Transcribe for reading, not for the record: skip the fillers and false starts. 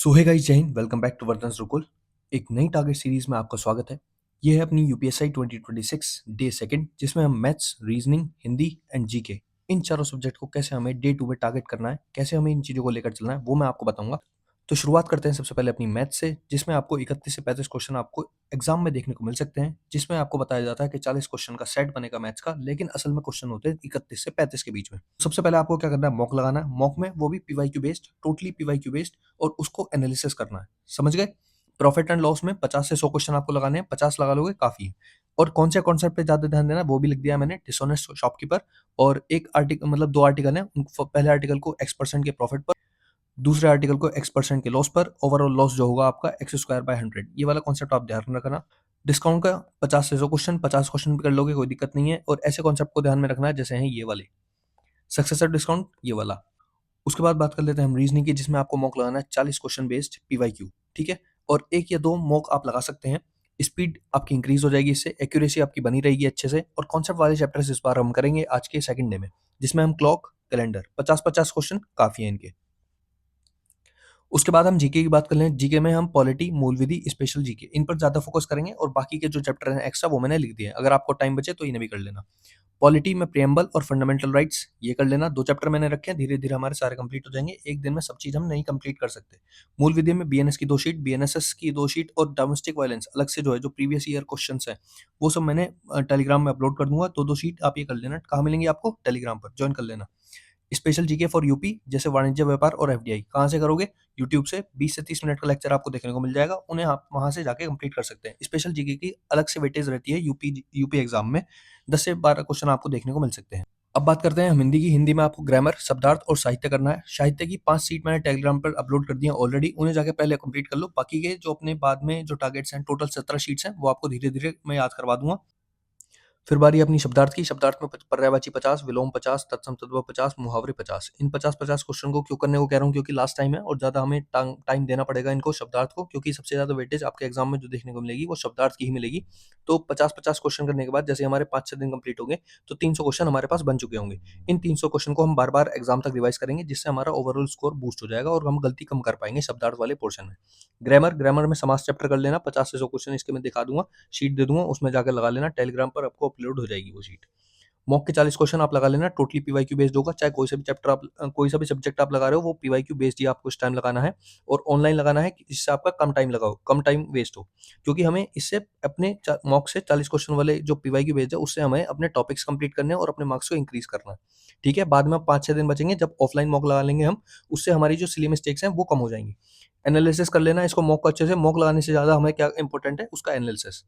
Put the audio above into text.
सो hey guys, जय हिंद। Welcome back to वर्धन्स रुकुल। एक नई टारगेट सीरीज में आपका स्वागत है। ये है अपनी यूपीएससी 2026 डे सेकंड, जिसमें हम maths, reasoning, Hindi and GK इन चारों सब्जेक्ट को कैसे हमें डे टू में टारगेट करना है, कैसे हमें इन चीज़ों को लेकर चलना है, वो मैं आपको बताऊंगा। तो शुरुआत करते हैं सबसे पहले अपनी मैथ से, जिसमें आपको 31 से 35 क्वेश्चन आपको एग्जाम में देखने को मिल सकते हैं, जिसमें आपको बताया जाता है कि 40 क्वेश्चन का सेट बनेगा मैथ्स का, लेकिन असल में क्वेश्चन होते हैं 31 से 35 के बीच में। सबसे पहले आपको क्या करना है, मॉक लगाना है। मॉक में वो भी PYQ based, totally PYQ based, और उसको एनालिसिस करना है। समझ गए? प्रॉफिट एंड लॉस में 50 से 100 क्वेश्चन आपको लगाने हैं। 50 लगा लोगे काफी है। और कौन से कॉन्सेप्ट पे ज्यादा ध्यान देना है वो भी लिख दिया मैंने, डिसऑनेस्ट शॉपकीपर। और एक आर्टिकल, मतलब 2 आर्टिकल हैं, पहले आर्टिकल को x% के प्रॉफिट पर, दूसरे आर्टिकल को x% के लॉस पर। ओवरऑल लॉस जो होगा आपका x² by 100, ये वाला कॉन्सेप्ट आप ध्यान रखना। डिस्काउंट का 50 से 100 क्वेश्चन, 50 क्वेश्चन भी कर लोगे, कोई दिक्कत नहीं है। और ऐसे कॉन्सेप्ट को ध्यान में रखना है जैसे हैं ये वाले, सक्सेसर डिस्काउंट ये वाला। उसके बाद बात कर लेते हैं हम रीजनिंग की, जिसमें आपको मॉक लगाना है 40 क्वेश्चन बेस्ड पीवाईक्यू। ठीक है? और एक या दो मॉक आप लगा सकते हैं। स्पीड आपकी इंक्रीज हो जाएगी इससे, एक्यूरेसी आपकी बनी रहेगी अच्छे से। और कॉन्सेप्ट वाले चैप्टर्स इस बार हम करेंगे आज के सेकंड डे में, जिसमें हम क्लॉक, कैलेंडर, 50-50 क्वेश्चन काफी है इनके। उसके बाद हम जीके की बात कर लें। जीके में हम पॉलिटी, मूल विधि, स्पेशल जीके, इन पर ज्यादा फोकस करेंगे। और बाकी के जो चैप्टर हैं एक्स्ट्रा, वो मैंने लिख दिए हैं। अगर आपको टाइम बचे तो इन्हें भी कर लेना। पॉलिटी में प्रियम्बल और फंडामेंटल राइट्स, ये कर लेना। 2 चैप्टर मैंने रखे हैं, धीरे धीरे हमारे सारे कंप्लीट हो जाएंगे। एक दिन में सब चीज हम नहीं कंप्लीट कर सकते। मूल विधि में बीएनएस की 2 शीट, बीएनएसएस की 2 शीट, और डोमेस्टिक वायलेंस अलग से जो है, जो प्रीवियस ईयर क्वेश्चंस हैं, वो सब मैंने टेलीग्राम में अपलोड कर दूंगा। 2-2 शीट आप ये कर लेना। कहाँ मिलेंगी आपको? टेलीग्राम पर ज्वाइन कर लेना। स्पेशल जीके फॉर यूपी, जैसे वाणिज्य, व्यापार और एफडीआई, कहाँ से करोगे? यूट्यूब से 20 से 30 मिनट का लेक्चर आपको देखने को मिल जाएगा, उन्हें आप वहां से जाके कंप्लीट कर सकते हैं। स्पेशल जीके की अलग से वेटेज रहती है यूपी यूपी एग्जाम में, 10 से 12 क्वेश्चन आपको देखने को मिल सकते हैं। अब बात करते हैं हम हिंदी की। हिंदी में आपको ग्रामर, शब्दार्थ और साहित्य करना है। साहित्य की 5 सीट मैंने टेलीग्राम पर अपलोड कर दी है ऑलरेडी, उन्हें जाके पहले कंप्लीट कर लो। बाकी के जो अपने बाद में जो टारगेट्स हैं, टोटल 17 शीट्स हैं, वो आपको धीरे धीरे मैं याद करवा दूंगा। फिर बारी अपनी शब्दार्थ की। शब्दार्थ में पर्यायवाची 50, विलोम 50, तत्सम तद्भव 50, मुहावरे 50। इन 50-50 क्वेश्चन को क्यों करने को कह रहा हूँ? क्योंकि लास्ट टाइम है और ज्यादा हमें टाइम देना पड़ेगा इनको, शब्दार्थ को, क्योंकि सबसे ज्यादा वेटेज आपके एग्जाम में जो देखने को मिलेगी वो शब्दार्थ की ही मिलेगी। तो 50-50 क्वेश्चन करने के बाद जैसे हमारे 5-6 दिन कंप्लीट होंगे, तो 300 क्वेश्चन हमारे पास बन चुके होंगे। इन 300 क्वेश्चन को हम बार बार एग्जाम तक रिवाइज करेंगे, जिससे हमारा ओवरऑल स्कोर बूस्ट हो जाएगा और हम गलती कम कर पाएंगे शब्दार्थ वाले पोर्शन में। ग्रामर, ग्रामर में समास चैप्टर कर लेना। 50 से 100 क्वेश्चन इसके मैं दिखा दूंगा, शीट दे दूंगा, उसमें जाकर लगा लेना। टेलीग्राम पर आपको अपलोड हो जाएगी वो शीट। मॉक के 40 क्वेश्चन आप लगा लेना। टोटली पीवाईक्यू बेस्ड होगा, चाहे कोई सा भी चैप्टर आप कोई सा भी सब्जेक्ट आप लगा रहे हो, वो पीवाईक्यू बेस्ड ही आपको इस टाइम लगाना है। और ऑनलाइन लगाना है, जिससे आपका कम टाइम लगाओ, कम टाइम वेस्ट हो। क्योंकि हमें इससे अपने मॉक से 40 क्वेश्चन वाले जो पीवाईक्यू बेस्ड है, उससे हमें अपने टॉपिक्स कंप्लीट करने हैं और अपने मार्क्स को इंक्रीज करना है। ठीक है? बाद में 5-6 दिन बचेंगे, जब ऑफलाइन मॉक लगा लेंगे हम, उससे हमारी जो सिली मिस्टेक्स हैं वो कम हो जाएंगी। एनालिसिस कर लेना इसको, मॉक को अच्छे से। मॉक लगाने से ज्यादा हमें क्या इंपॉर्टेंट है? उसका एनालिसिस।